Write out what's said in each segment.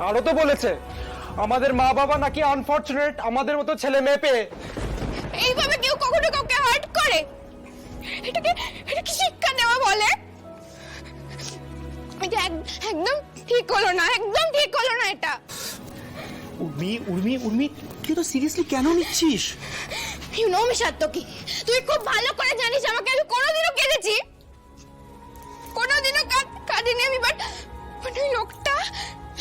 আরো তো বলেছে আমাদের মা বাবা নাকি আনফরচুনেট, আমাদের মতো ছেলে মেয়ে পেয়ে। এইভাবে কেউ কখনো কাউকে হার্ট করে? এটা কি শিক্ষা দেওয়া বলে? এটা একদম ঠিক হলো না, একদম ঠিক হলো না এটা। উর্মি উর্মি উর্মি, তুই তো সিরিয়াসলি কেন নিচ্ছিস? ইউ নো কি তুই খুব ভালো করে জানিস আমাকে আমি কোনোদিনও কেঁদেছি, কোনোদিনও কাঁদিনি আমি, বাট ওই লোকটা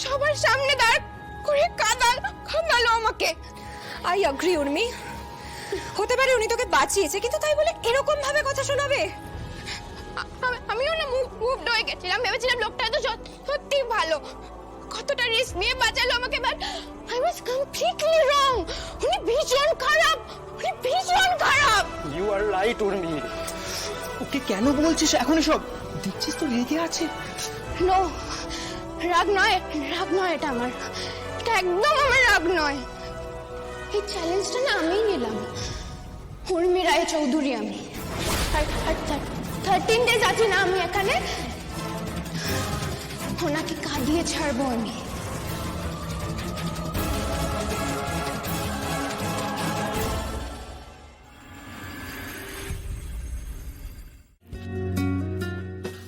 সবার সামনে দাঁড় করে কাঁদালো আমাকে। আই অ্যাগ্রি উর্মি, হতে পারে উনি তোকে বাঁচিয়েছে, কিন্তু তাই বলে এরকম ভাবে কথা শোনাবে? আমিও না মুভড হয়ে গেছিলাম, ভেবেছিলাম লোকটা তো সত্যি ভালো, কতটা রিস্ক নিয়ে বাঁচালো আমাকে, but I was completely wrong. উনি ভীষণ খারাপ, উনি ভীষণ খারাপ। You are right Urmi. Okay কেন বলছিস এখন এসব? দেখছিস তো রেগে আছে। নো, রাগ নয় এটা আমার, এটা একদম আমার রাগ নয়। এই চ্যালেঞ্জটা না আমিই নিলাম, উর্মি রায় চৌধুরী আমি। আর 13 ডেজ আছি না আমি এখানে, ওনাকে কাঁদিয়ে ছাড়বো আমি।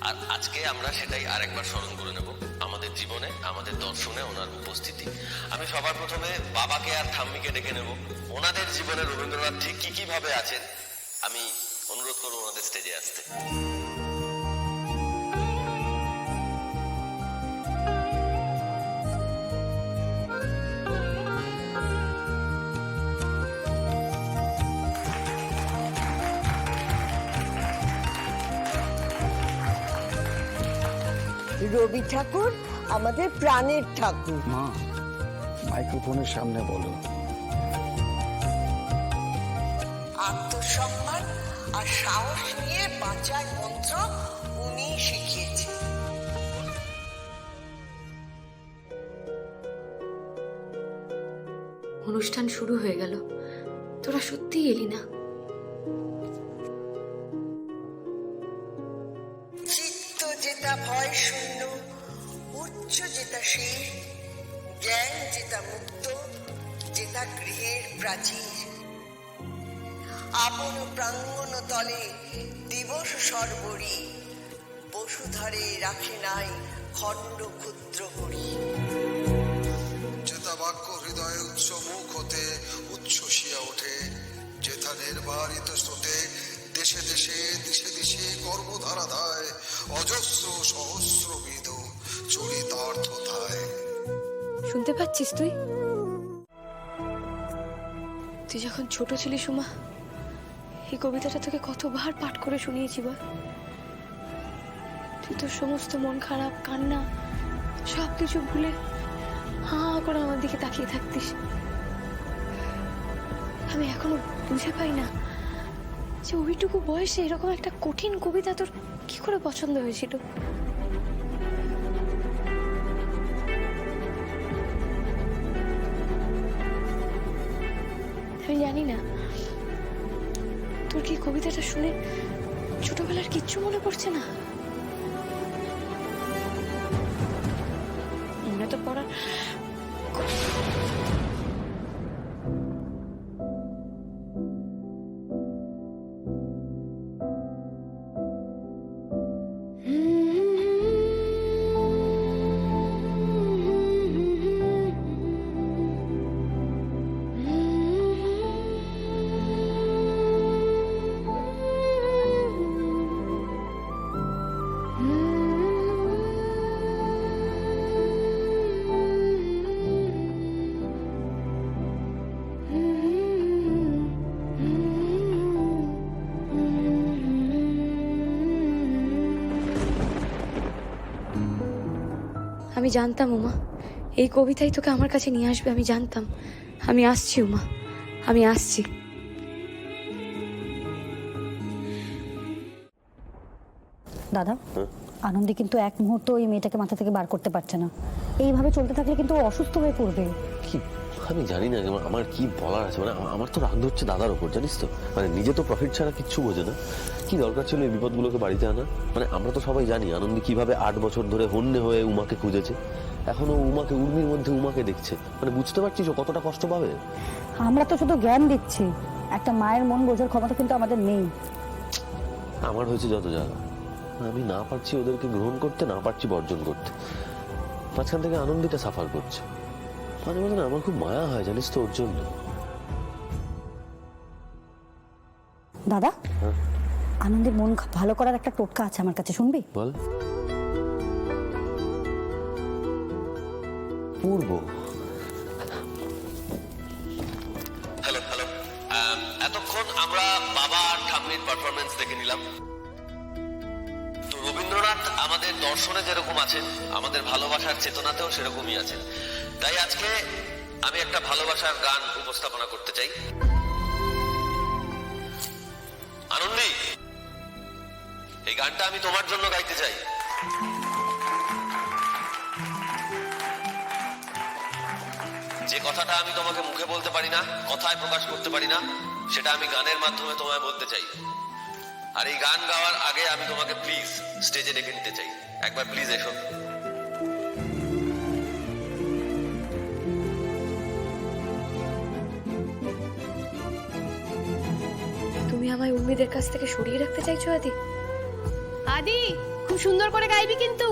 আর আজকে আমরা সেটাই আরেকবার স্মরণ করে নেব আমাদের জীবনে, আমাদের দর্শনে ওনার উপস্থিতি। আমি সবার প্রথমে বাবাকে আর ঠাম্মিকে ডেকে নেব। ওনাদের জীবনে রবীন্দ্রনাথ ঠিক কি ভাবে আছেন আমি অনুরোধ করবো ওনাদের স্টেজে আসতে। রবি ঠাকুর আমাদের প্রাণের ঠাকুর। মা, মাইক্রোফোনের সামনে বলো। আত্মসম্মান আর সাহস নিয়ে বাঁচার মন্ত্র উনি শিখিয়েছেন। অনুষ্ঠান শুরু হয়ে গেল, তোরা সত্যিই এলি না। চিত্ত যেটা ভয় শূন্য, উচ্চ যেটা শীল, জ্ঞান যেটা মুক্ত, যেটা গৃহের প্রাচীর, আপন প্রাঙ্গণ তলে দিবস সর্বরি, বসুধারে রাখে নাই খণ্ড ক্ষুদ্র করি। যেথা বাক্য হৃদয়ে উৎস মুখ হতে উচ্ছ্বসিয়া ওঠে, যেথা নির্বারিত স্রোতে দেশে দেশে দিশে দিশে কর্মধারা ধায়, অজস্র সহস্রবিধ চরিতার্থ ধায়। শুনতে পাচ্ছিস তুই? তুই যখন ছোট ছিলি সুমা, এই কবিতাটা তোকে কতবার পাঠ করে শুনিয়েছি বল। তুই তোর সমস্ত মন খারাপ, কান্না সবকিছু ভুলে হাঁ করে আমার দিকে তাকিয়ে থাকতিস। আমি এখনো বুঝে পাই না যে ওইটুকু বয়সে এরকম একটা কঠিন কবিতা তোর কি করে পছন্দ হয়েছিল। আমি জানি না তোর কি কবিতাটা শুনে ছোটবেলার কিচ্ছু মনে পড়ছে না? মনে তো পড়ার আমি জানতাম উমা, এই কবিতাই তোকে আমার কাছে নিয়ে আসবে। আমি জানতাম। আমি আসছি উমা, আমি আসছি। দাদা, আনন্দে কিন্তু এক মুহূর্ত ওই মেয়েটাকে মাথা থেকে বার করতে পারছে না। এইভাবে চলতে থাকলে কিন্তু ও অসুস্থ হয়ে পড়বে। কি আমি জানি না আমার কি বলার আছে, মানে আমার তো রাগ ধরছে দাদার ওপর, জানিস তো। মানে নিজে তো প্রফিট ছাড়া কিচ্ছু বোঝে না। কি দরকার ছিল এই বিপদগুলোকে বাড়িতে আনা? মানে আমরা তো সবাই জানি আনন্দ কিভাবে 8 বছর ধরে হন্যে হয়ে উমাকে খুঁজেছে। এখনো উমাকে, উর্মির মধ্যে উমাকে দেখছে। মানে বুঝতে পারছিস ও কতটা কষ্ট পাবে? আমরা তো শুধু জ্ঞান দিচ্ছি, একটা মায়ের মন বোঝার ক্ষমতা কিন্তু আমাদের নেই। আমার হয়েছে যত জ্বালা, আমি না পারছি ওদেরকে গ্রহণ করতে, না পারছি বর্জন করতে। মাঝখান থেকে আনন্দিতা সাফার করছে। মাঝে মাঝে না আমার খুব মায়া হয় জানিস তো ওর জন্য। দাদা, আনন্দের মন ভালো করার একটা টোটকা আছে আমার কাছে, শুনবি? বল। পূর্ব। হ্যালো হ্যালো, এতক্ষণ আমরা বাবা আর ঠাম্মির পারফরমেন্স দেখে নিলাম। তো রবীন্দ্রনাথ আমাদের দর্শনে যেরকম আছেন, আমাদের ভালোবাসার চেতনাতেও সেরকমই আছেন। তাই আজকে আমি একটা ভালোবাসার গান উপস্থাপনা করতে চাই। আনন্দী, এই গানটা আমি তোমার জন্য গাইতে চাই। যে কথাটা আমি তোমাকে মুখে বলতে পারি না, কথায় প্রকাশ করতে পারি না, সেটা আমি গানের মাধ্যমে তোমায় বলতে চাই। আর এই গান গাওয়ার আগে আমি তোমাকে প্লিজ স্টেজে ডেকে নিতে চাই। একবার প্লিজ এসো। তুমি আমায় উর্মিদের কাছ থেকে সরিয়ে রাখতে চাইছো আদি? আদি, খুব সুন্দর করে গাইবি কিন্তু।